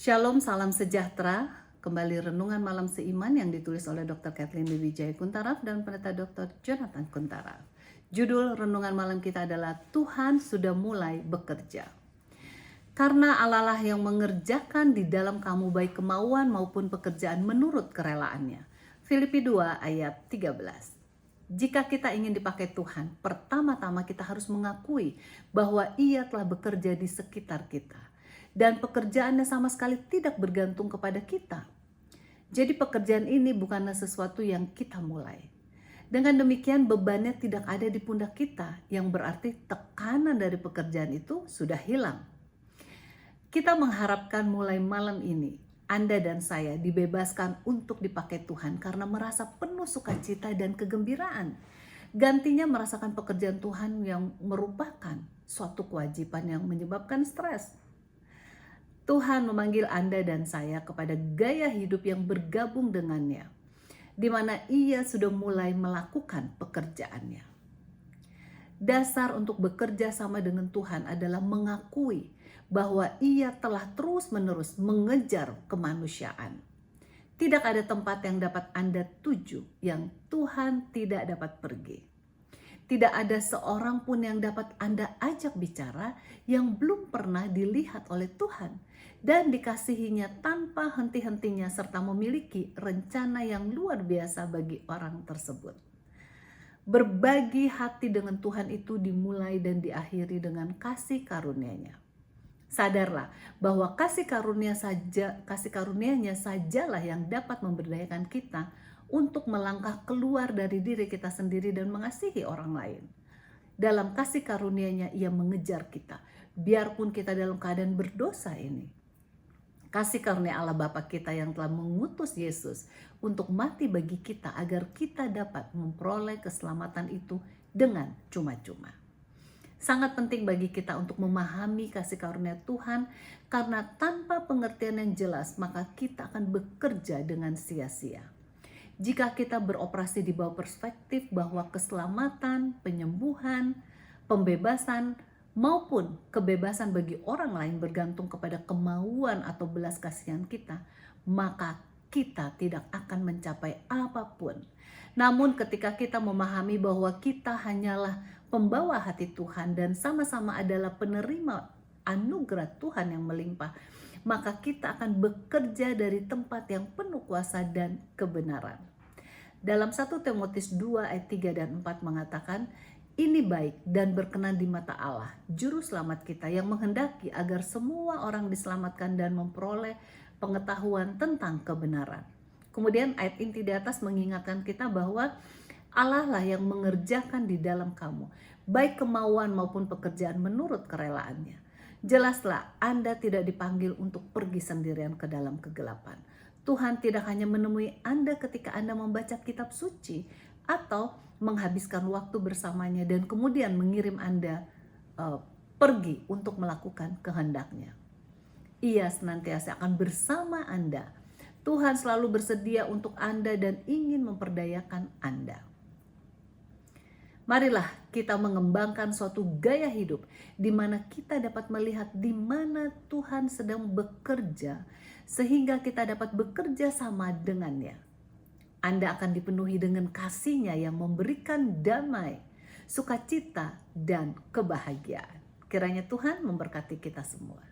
Shalom, salam sejahtera. Kembali renungan malam seiman yang ditulis oleh Dr. Kathleen Wijaya Kuntaraf dan Pendeta Dr. Jonathan Kuntaraf. Judul renungan malam kita adalah Tuhan sudah mulai bekerja. Karena Allah lah yang mengerjakan di dalam kamu baik kemauan maupun pekerjaan menurut kerelaannya. Filipi 2 ayat 13. Jika kita ingin dipakai Tuhan, pertama-tama kita harus mengakui bahwa Ia telah bekerja di sekitar kita. Dan pekerjaannya sama sekali tidak bergantung kepada kita. Jadi pekerjaan ini bukanlah sesuatu yang kita mulai. Dengan demikian bebannya tidak ada di pundak kita, yang berarti tekanan dari pekerjaan itu sudah hilang. Kita mengharapkan mulai malam ini, Anda dan saya dibebaskan untuk dipakai Tuhan karena merasa penuh sukacita dan kegembiraan. Gantinya merasakan pekerjaan Tuhan yang merupakan suatu kewajiban yang menyebabkan stres. Tuhan memanggil Anda dan saya kepada gaya hidup yang bergabung dengannya, di mana Ia sudah mulai melakukan pekerjaannya. Dasar untuk bekerja sama dengan Tuhan adalah mengakui bahwa Ia telah terus-menerus mengejar kemanusiaan. Tidak ada tempat yang dapat Anda tuju yang Tuhan tidak dapat pergi. Tidak ada seorang pun yang dapat Anda ajak bicara yang belum pernah dilihat oleh Tuhan dan dikasihinya tanpa henti-hentinya serta memiliki rencana yang luar biasa bagi orang tersebut. Berbagi hati dengan Tuhan itu dimulai dan diakhiri dengan kasih karunia-Nya. Sadarlah bahwa kasih karunia-Nya sajalah yang dapat memberdayakan kita untuk melangkah keluar dari diri kita sendiri dan mengasihi orang lain. Dalam kasih karunia-Nya Ia mengejar kita, biarpun kita dalam keadaan berdosa ini. Kasih karunia Allah Bapa kita yang telah mengutus Yesus untuk mati bagi kita agar kita dapat memperoleh keselamatan itu dengan cuma-cuma. Sangat penting bagi kita untuk memahami kasih karunia Tuhan, karena tanpa pengertian yang jelas maka kita akan bekerja dengan sia-sia. Jika kita beroperasi di bawah perspektif bahwa keselamatan, penyembuhan, pembebasan, maupun kebebasan bagi orang lain bergantung kepada kemauan atau belas kasihan kita, maka kita tidak akan mencapai apapun. Namun ketika kita memahami bahwa kita hanyalah pembawa hati Tuhan dan sama-sama adalah penerima anugerah Tuhan yang melimpah, maka kita akan bekerja dari tempat yang penuh kuasa dan kebenaran. Dalam 1 Timotius 2 ayat 3 dan 4 mengatakan, ini baik dan berkenan di mata Allah, Juru Selamat kita, yang menghendaki agar semua orang diselamatkan dan memperoleh pengetahuan tentang kebenaran. Kemudian ayat inti di atas mengingatkan kita bahwa Allah lah yang mengerjakan di dalam kamu, baik kemauan maupun pekerjaan menurut kerelaannya. Jelaslah Anda tidak dipanggil untuk pergi sendirian ke dalam kegelapan. Tuhan tidak hanya menemui Anda ketika Anda membaca kitab suci atau menghabiskan waktu bersamanya dan kemudian mengirim Anda pergi untuk melakukan kehendak-Nya. Ia senantiasa akan bersama Anda. Tuhan selalu bersedia untuk Anda dan ingin memperdayakan Anda. Marilah kita mengembangkan suatu gaya hidup di mana kita dapat melihat di mana Tuhan sedang bekerja sehingga kita dapat bekerja sama dengannya. Anda akan dipenuhi dengan kasih-Nya yang memberikan damai, sukacita, dan kebahagiaan. Kiranya Tuhan memberkati kita semua.